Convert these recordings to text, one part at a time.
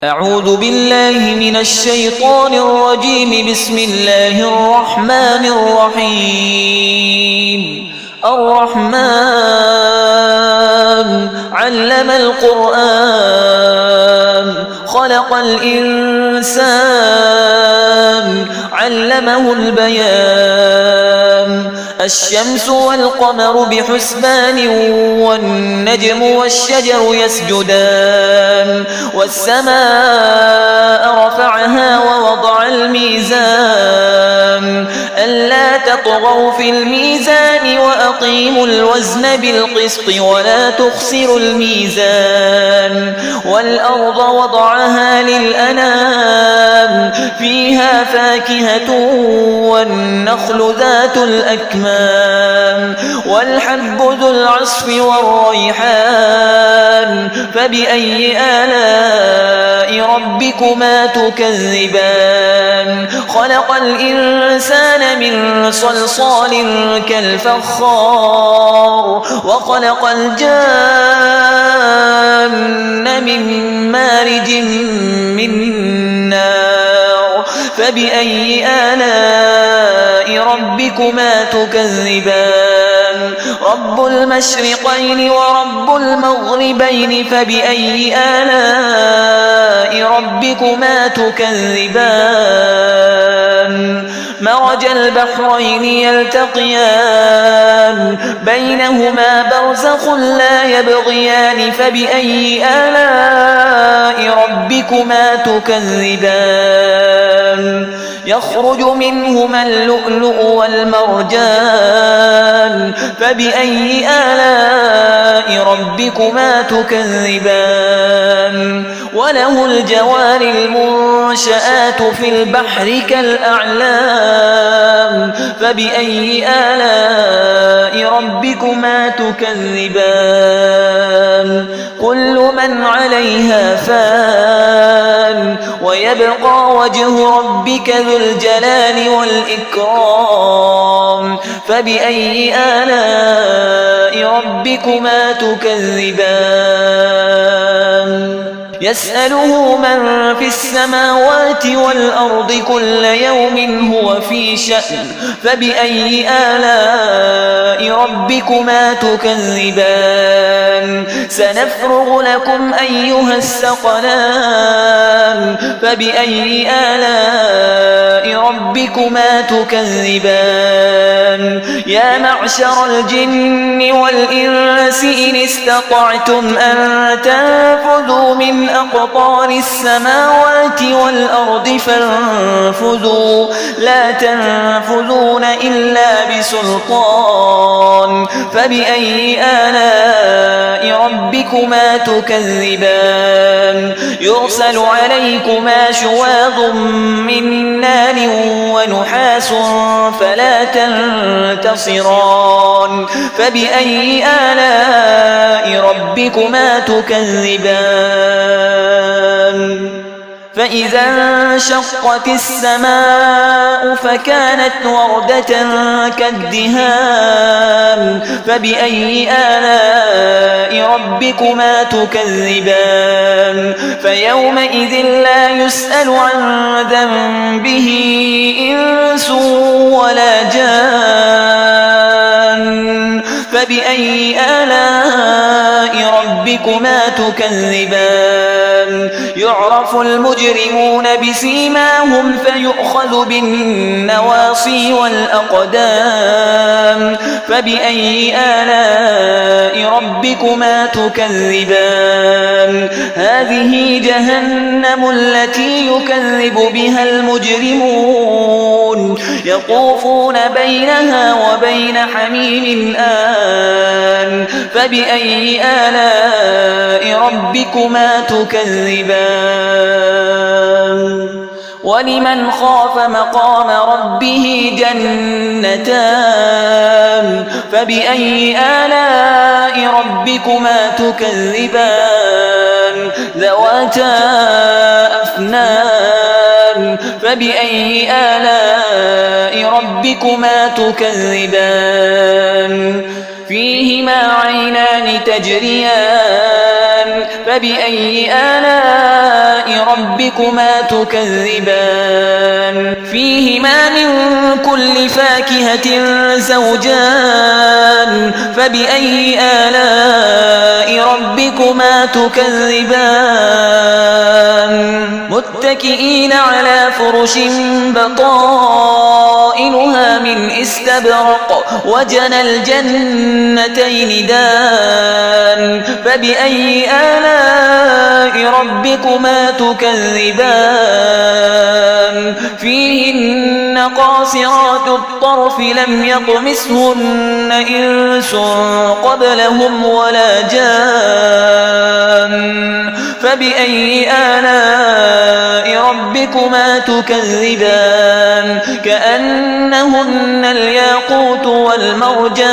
أعوذ بالله من الشيطان الرجيم. بسم الله الرحمن الرحيم. الرحمن علم القرآن خلق الإنسان علمه البيان. الشمس والقمر بحسبان والنجم والشجر يسجدان. والسماء رفعها ووضع الميزان ألا تطغوا في الميزان وأقيموا الوزن بالقسط ولا تخسروا الميزان. والأرض وضعها للأنام فيها فاكهة والنخل ذات الأكمام والحب ذو العصف والريحان. فبأي آلاء ربكما تكذبان؟ خلق الإنسان من صلصال كالفخار وخلق الجان من مارج من نار. فبأي آلاء ربكما تكذبان؟ رب المشرقين ورب المغربين. فبأي آلاء ربكما تكذبان؟ مرج البحرين يلتقيان بينهما برزخ لا يبغيان. فبأي آلاء ربكما تكذبان؟ يخرج منهما اللؤلؤ والمرجان. فبأي آلاء ربكما تكذبان؟ وله الجوار المنشآت في البحر كالأعلام. فبأي آلاء ربكما تكذبان؟ كل من عليها فان ويبقى وجه ربك ذو الجلال والإكرام. فبأي آلاء ربكما تكذبان؟ يسأله من في السماوات والأرض كل يوم هو في شأن. فبأي آلاء ربكما تكذبان؟ سنفرغ لكم أيها الثقلان. فبأي آلاء ربكما تكذبان؟ يا معشر الجن والإنس إن استطعتم أن تنفذوا من أقطار السماوات والأرض فانفذوا لا تنفذون إلا بسلطان. فبأي آلاء ربكما تكذبان؟ يرسل عليكما شواظ من نار ونحاس فلا تنتصران. فبأي آلاء ربكما تكذبان؟ فإذا انشقت السماء فكانت وردة كالدهان. فبأي آلاء ربكما تكذبان؟ فيومئذ لا يسأل عن ذنبه إنس ولا جان. فبأي آلاء ربكما تكذبان؟ يعرف المجرمون بسيماهم فيؤخذ بالنواصي والأقدام. فبأي آلاء ربكما تكذبان؟ هذه جهنم التي يكذب بها المجرمون يطوفون بينها وبين حميم آن. فبأي آلاء ربكما تكذبان؟ ولمن خاف مقام ربه جنتان. فبأي آلاء ربكما تكذبان؟ ذواتا أفنان. فبأي آلاء ربكما تكذبان؟ فيهما عينان تجريان فبأي آلاء ربكما تكذبان فيهما من كل فاكهة زوجان فبأي آلاء ربكما تكذبان متكئين على فرش بطائنها من استبرق وجنى الجنتين دان فبأي آلاء ربكما تكذبان فيهن قاصرات الطرف لم يطمثهن إنس قبلهم ولا جان فبأي آلاء ربكما تكذبان كأنهن الياقوت والمرجان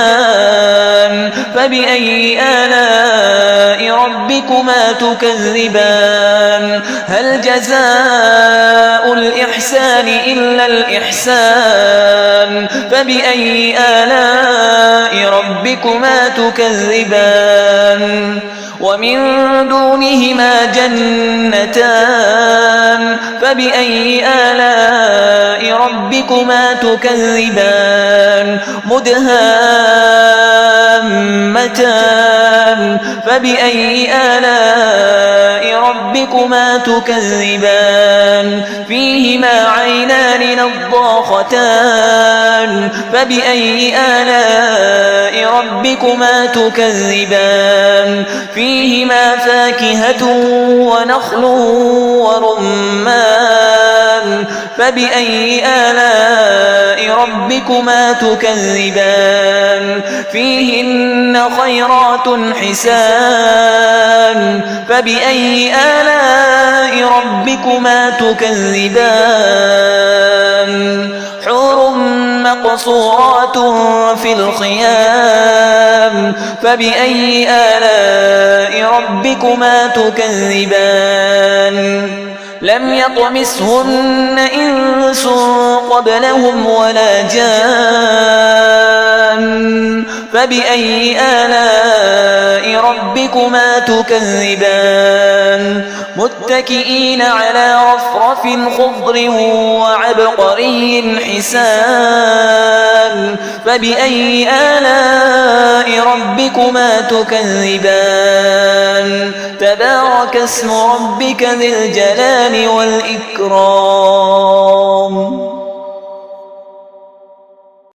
فبأي آلاء ربكما تكذبان هل جزاء الإحسان إلا الإحسان فبأي آلاء ربكما تكذبان ومن دونهما جنتان فبأي آلاء ربكما تكذبان مدهامتان فبأي آلاء ربكما تكذبان فيهما عينان نضاختان فبأي آلاء ربكما تكذبان فيهما فاكهة ونخل ورمان فبأي آلاء ربكما تكذبان فيهن خيرات حسان فبأي آلاء ربكما تكذبان حور مقصورات في الخيام فبأي آلاء ربكما تكذبان لم يطمثهن إنس قبلهم ولا جان فبأي آلاء ربكما تكذبان متكئين على رفرف خضر وعبقري حسان فبأي آلاء ربكما تكذبان تبارك اسم ربك ذي الجلال والإكرام